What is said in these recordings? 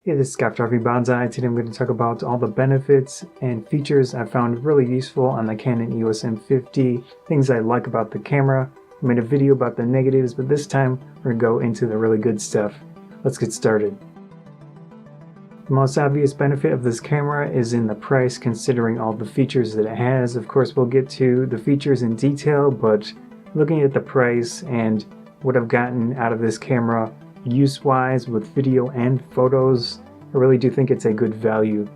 Hey, this is Scott Banzai. Today I'm going to talk about all the benefits and features I found really useful on the Canon EOS M50, things I like about the camera. I made a video about the negatives, but this time we're going to go into the really good stuff. Let's get started. The most obvious benefit of this camera is in the price, considering all the features that it has. Of course, we'll get to the features in detail, but looking at the price and what I've gotten out of this camera use-wise with video and photos, I really do think it's a good value.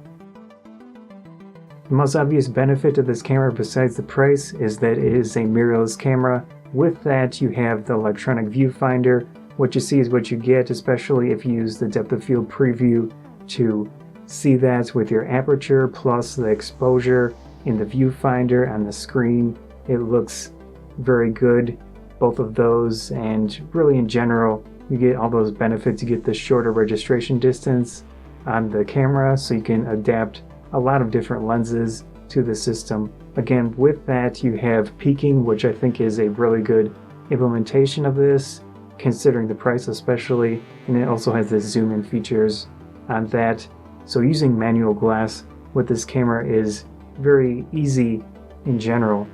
The most obvious benefit of this camera besides the price is that it is a mirrorless camera. With that, you have the electronic viewfinder. What you see is what you get, especially if you use the depth of field preview to see that with your aperture plus the exposure in the viewfinder on the screen. It looks very good, both of those, and really in general you get all those benefits. You get the shorter registration distance on the camera, so you can adapt a lot of different lenses to the system. Again, with that you have peaking, which I think is a really good implementation of this, considering the price especially, and it also has the zoom in features on that. So using manual glass with this camera is very easy in general,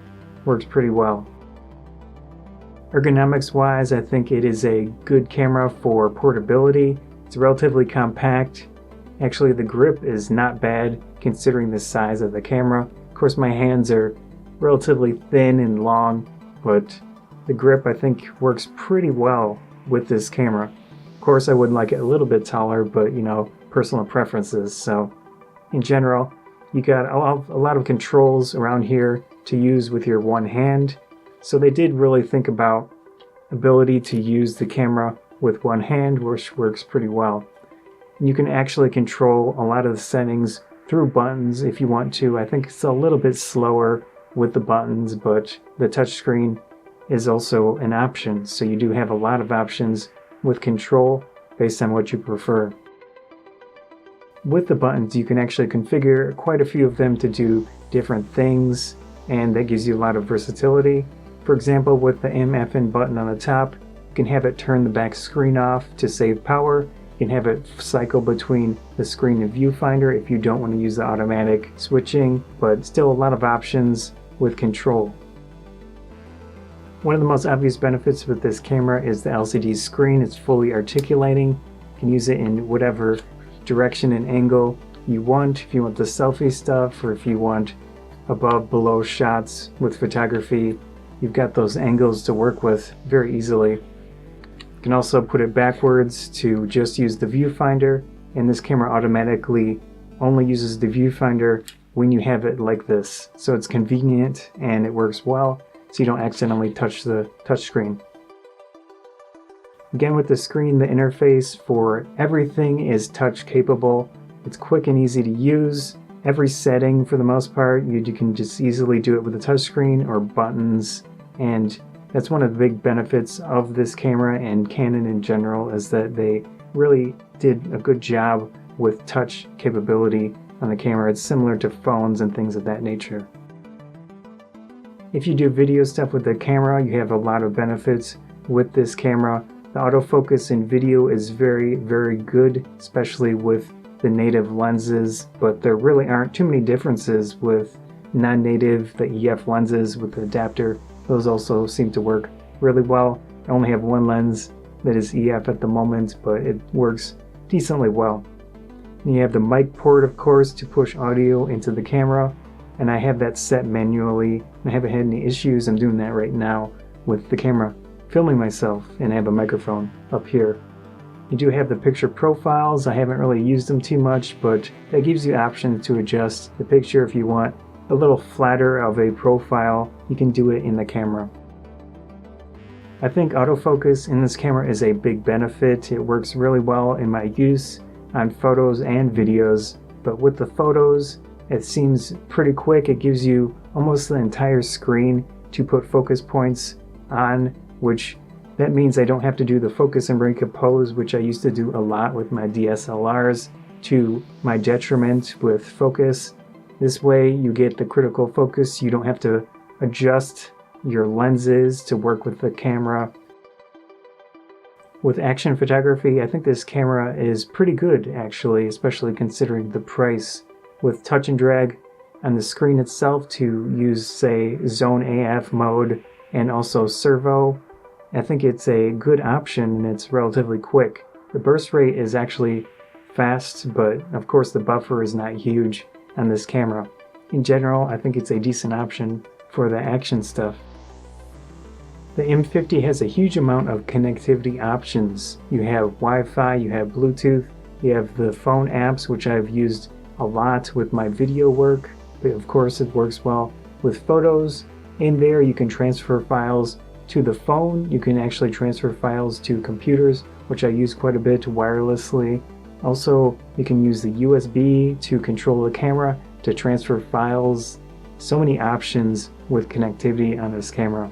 works pretty well. Ergonomics wise, I think it is a good camera for portability. It's relatively compact. Actually, the grip is not bad considering the size of the camera. Of course, my hands are relatively thin and long, but the grip I think works pretty well with this camera. Of course, I would like it a little bit taller, but you know, personal preferences. So in general, you got a lot of controls around here to use with your one hand. So they did really think about ability to use the camera with one hand, which works pretty well. And you can actually control a lot of the settings through buttons if you want to. I think it's a little bit slower with the buttons, but the touchscreen is also an option. So you do have a lot of options with control based on what you prefer. With the buttons, you can actually configure quite a few of them to do different things, and that gives you a lot of versatility. For example, with the MFN button on the top, you can have it turn the back screen off to save power. You can have it cycle between the screen and viewfinder if you don't want to use the automatic switching, but still a lot of options with control. One of the most obvious benefits with this camera is the LCD screen. It's fully articulating. You can use it in whatever direction and angle you want. If you want the selfie stuff, or if you want above below shots with photography, you've got those angles to work with very easily. You can also put it backwards to just use the viewfinder, and this camera automatically only uses the viewfinder when you have it like this. So it's convenient and it works well, so you don't accidentally touch the touchscreen. Again, with the screen, the interface for everything is touch capable. It's quick and easy to use. Every setting, for the most part, you can just easily do it with a touchscreen or buttons, and that's one of the big benefits of this camera and Canon in general, is that they really did a good job with touch capability on the camera. It's similar to phones and things of that nature. If you do video stuff with the camera, you have a lot of benefits with this camera. The autofocus in video is very, very good, especially with the native lenses, but there really aren't too many differences with non-native, the EF lenses with the adapter. Those also seem to work really well. I only have one lens that is EF at the moment, but it works decently well. And you have the mic port, of course, to push audio into the camera, and I have that set manually. I haven't had any issues. I'm doing that right now with the camera filming myself, and I have a microphone up here. You do have the picture profiles. I haven't really used them too much, but that gives you options to adjust the picture if you want a little flatter of a profile. You can do it in the camera. I think autofocus in this camera is a big benefit. It works really well in my use on photos and videos, but with the photos, it seems pretty quick. It gives you almost the entire screen to put focus points on, which that means I don't have to do the focus and recompose, which I used to do a lot with my DSLRs, to my detriment with focus. This way you get the critical focus. You don't have to adjust your lenses to work with the camera. With action photography, I think this camera is pretty good actually, especially considering the price. With touch and drag on the screen itself to use, say, Zone AF mode and also servo, I think it's a good option and it's relatively quick. The burst rate is actually fast, but of course the buffer is not huge on this camera. In general, I think it's a decent option for the action stuff. The M50 has a huge amount of connectivity options. You have Wi-Fi, you have Bluetooth, you have the phone apps, which I've used a lot with my video work, but of course it works well with photos. In there you can transfer files to the phone, you can actually transfer files to computers, which I use quite a bit wirelessly. Also, you can use the USB to control the camera to transfer files. So many options with connectivity on this camera.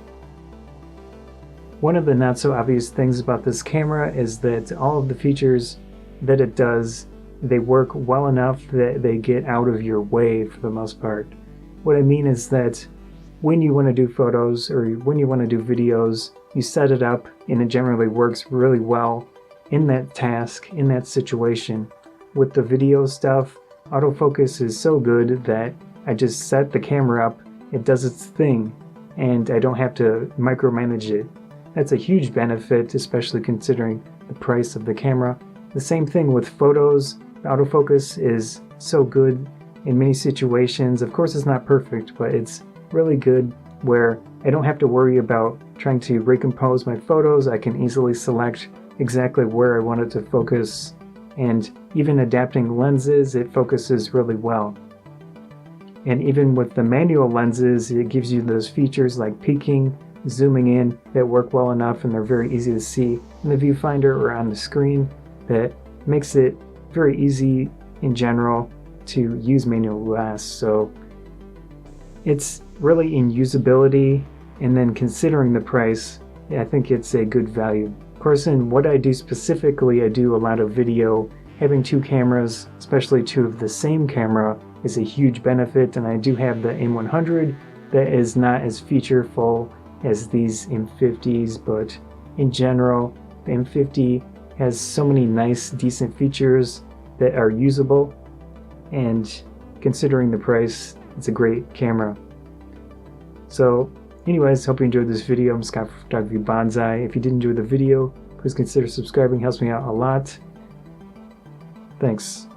One of the not so obvious things about this camera is that all of the features that it does, they work well enough that they get out of your way for the most part. What I mean is that when you want to do photos or when you want to do videos, you set it up and it generally works really well in that task, in that situation. With the video stuff, autofocus is so good that I just set the camera up, it does its thing, and I don't have to micromanage it. That's a huge benefit, especially considering the price of the camera. The same thing with photos. The autofocus is so good in many situations. Of course it's not perfect, but it's really good where I don't have to worry about trying to recompose my photos. I can easily select exactly where I want it to focus, and even adapting lenses, it focuses really well. And even with the manual lenses, it gives you those features like peaking, zooming in that work well enough, and they're very easy to see in the viewfinder or on the screen. That makes it very easy in general to use manual glass. So it's really in usability, and then considering the price, I think it's a good value. Of course, in what I do specifically, I do a lot of video. Having two cameras, especially two of the same camera, is a huge benefit, and I do have the M100 that is not as featureful as these M50s, but in general, the M50 has so many nice, decent features that are usable, and considering the price, it's a great camera. So anyways, hope you enjoyed this video. I'm Scott from Photography Banzai. If you did enjoy the video, please consider subscribing, it helps me out a lot. Thanks.